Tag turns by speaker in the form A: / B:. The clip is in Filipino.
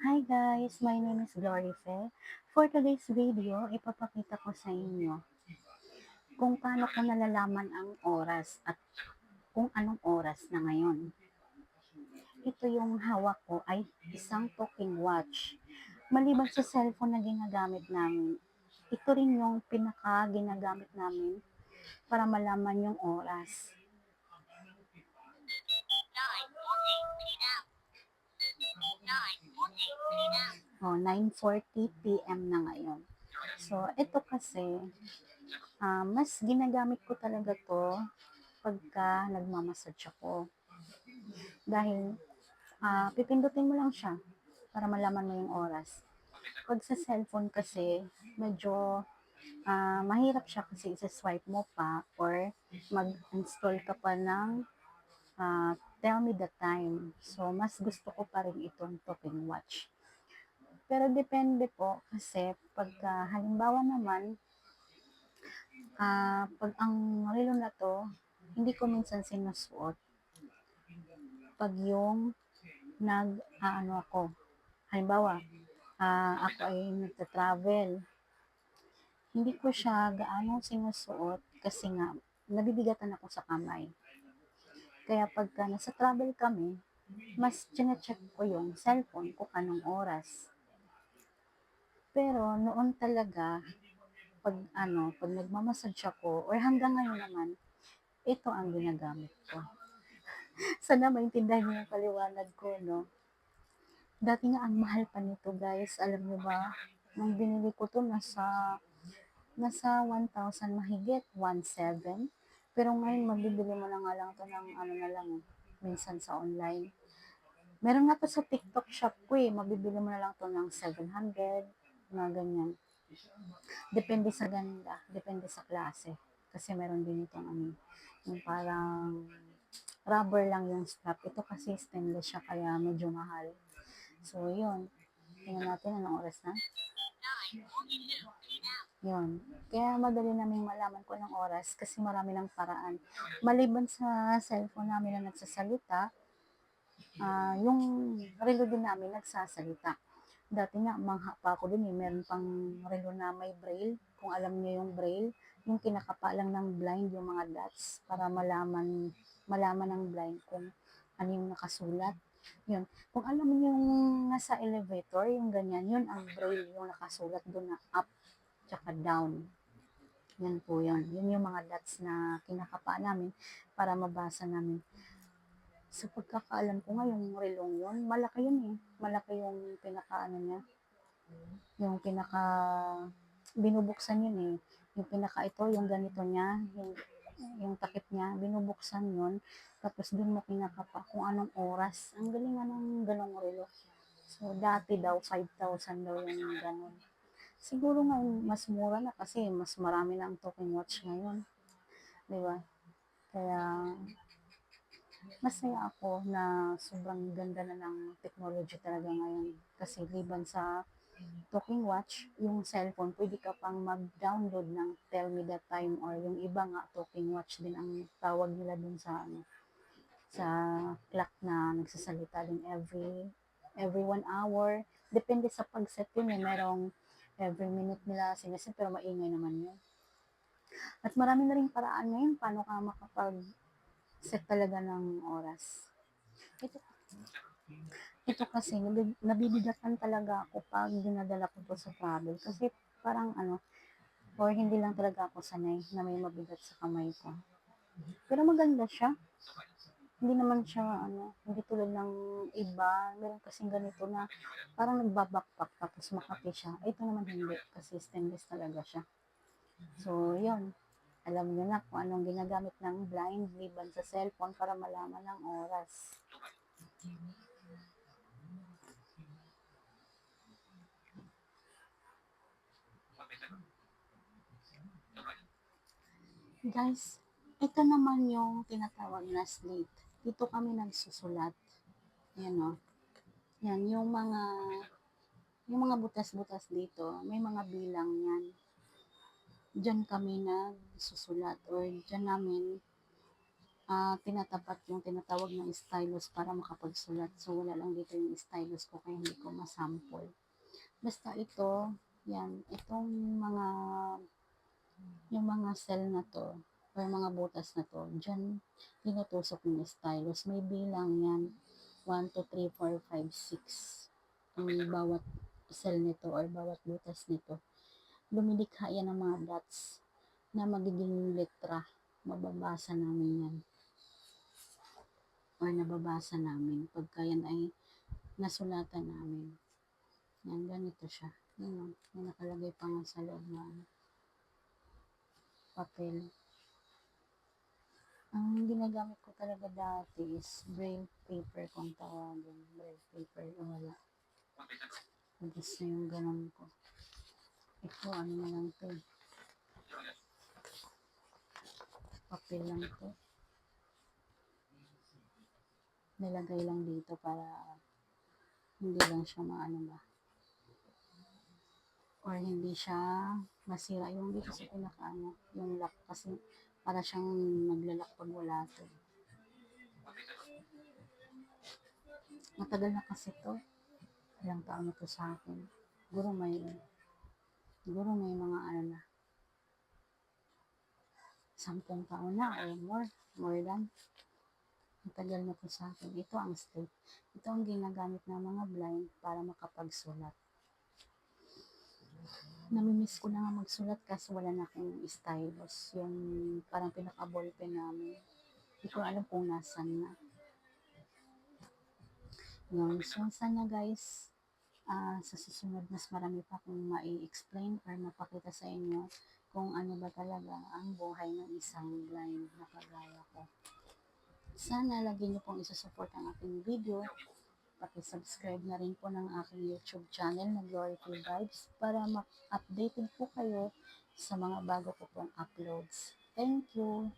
A: Hi guys, my name is Glorife. For today's video, ipapakita ko sa inyo kung paano ko nalalaman ang oras at kung anong oras na ngayon. Ito yung hawak ko ay isang talking watch. Maliban sa cellphone na ginagamit namin, ito rin yung pinaka ginagamit namin para malaman yung oras. O, 9:40 p.m. na ngayon. So, ito kasi, mas ginagamit ko talaga to pagka nagmamassage ako. Dahil pipindutin mo lang siya para malaman mo yung oras. Pag sa cellphone kasi, medyo mahirap siya kasi isa-swipe mo pa or mag-install ka pa ng tell me the time. So, mas gusto ko pa rin itong talking watch. Pero depende po kasi pagka halimbawa naman, pag ang relo na to, hindi ko minsan sinusuot pag yung nag-ano ako. Halimbawa, ako ay nagta-travel. Hindi ko siya gaano sinusuot kasi nga nabibigatan ako sa kamay. Kaya pagka nasa travel kami, mas chine-check ko yung cellphone kung anong oras. Pero noon talaga, pag nagmamassage ako, or hanggang ngayon naman, ito ang ginagamit ko. Sana maintindihan niyo yung paliwanag ko, no? Dati nga ang mahal pa nito guys, alam niyo ba? Nung binili ko to, nasa 1,000 mahigit, 1,700. Pero ngayon mabibili mo na nga lang to ng ano na lang, minsan sa online. Meron nga to sa TikTok shop ko eh, mabibili mo na lang to ng 700, mga ganyan. Depende sa ganda, depende sa klase. Kasi meron din itong ano, yung parang rubber lang yung strap. Ito kasi stainless siya kaya medyo mahal. So, yun. Tingnan natin anong oras na. Yun. Kaya madali naming malaman ko ng oras kasi marami ng paraan. Maliban sa cellphone namin na nagsasalita, yung relo din namin nagsasalita. Dati nga, mangha pa ako dun eh. Meron pang relo na may braille. Kung alam niyo yung braille, yung kinakapa lang ng blind, yung mga dots, para malaman ng blind kung ano yung nakasulat. Yun. Kung alam niyo yung nasa elevator, yung ganyan, yun ang braille, yung nakasulat doon na up, tsaka down. Yan po yun. Yun yung mga dots na kinakapa namin para mabasa namin. Sa pagkakaalam ko nga, yung relong yun, malaki yun eh. Malaki yung pinaka-ano niya, yung pinaka binubuksan yun eh. Yung pinaka ito, yung ganito niya, yung takip niya, binubuksan yun. Tapos dun mo pinakapa kung anong oras. Ang galing nga ng ganong relo. So, dati daw, 5,000 daw yung ganon. Siguro nga mas mura na kasi mas marami na ang talking watch ngayon. Di ba? Kaya masaya ako na sobrang ganda na ng technology talaga ngayon. Kasi liban sa talking watch, yung cellphone, pwede ka pang mag-download ng Tell Me The Time or yung iba nga talking watch din ang tawag nila dun sa sa clock na nagsasalita din every 1 hour. Depende sa pag-set yun eh. Merong every minute nila sinaset pero maingay naman yun. At marami na rin paraan ngayon paano ka makapag-set talaga ng oras. Ito, ito kasi nabibigatan talaga ako pag dinadala ko to sa travel kasi parang ano, or hindi lang talaga ako sanay na may mabigat sa kamay ko. Pero maganda siya. Hindi naman siya ano, hindi tulad ng iba, meron kasing ganito na parang nagbabakpak tapos makati siya. Ito naman hindi kasi stainless talaga siya. So, yun. Alam niyo na kung anong ginagamit ng blind liban sa cellphone para malaman ng oras. Guys, ito naman yung tinatawag na slate. Dito kami nagsusulat. Yan o. Yan, yung mga butas-butas dito, may mga bilang yan. Diyan kami nagsusulat or diyan namin tinatapat yung tinatawag ng stylus para makapagsulat. So, wala lang dito yung stylus ko kaya hindi ko masample. Basta ito, yan, itong mga, yung mga cell na to, or mga butas na to, dyan, tinutusok yung stylus. May bilang yan, 1, 2, 3, 4, 5, 6. Ang bawat cell nito or bawat butas nito. Lumilikha yan ng mga dots na magiging letra. Mababasa namin yan. Or nababasa namin pagka yan ay nasulatan namin. Yan, ganito siya. Yan, may nakalagay pa nga sa loob na papel. Ang ginagamit ko talaga dati is braille paper kung tawagin. Braille paper, wala. Tapos na yung ganun ko. Ito, ano na lang to. Papel lang to. Nilagay lang dito para hindi lang siya maano ba. Or hindi siya masira yung dito sa pinakaano, yung lock kasi para siyang naglalak pag wala to. Matagal na kasi to. Ilang taon na to sa akin. Siguro may mga ano na, 10 taon na or more than. Matagal na to sa akin. Ito ang state. Ito ang ginagamit ng mga blind para makapagsulat. Namimiss ko na nga magsulat kasi wala na akong stylus. Yung parang pinaka-ballpen namin. Hindi ko alam kung nasan na. Yun. So, sana guys, sa susunod mas marami pa akong mai-explain or mapakita sa inyo kung ano ba talaga ang buhay ng isang blind na kagaya ko. Sana lagi niyo pong isusupport ang aking video. Paki-subscribe na rin po ng aking YouTube channel na Glory Vibes para ma-updated po kayo sa mga bago ko pong uploads. Thank you!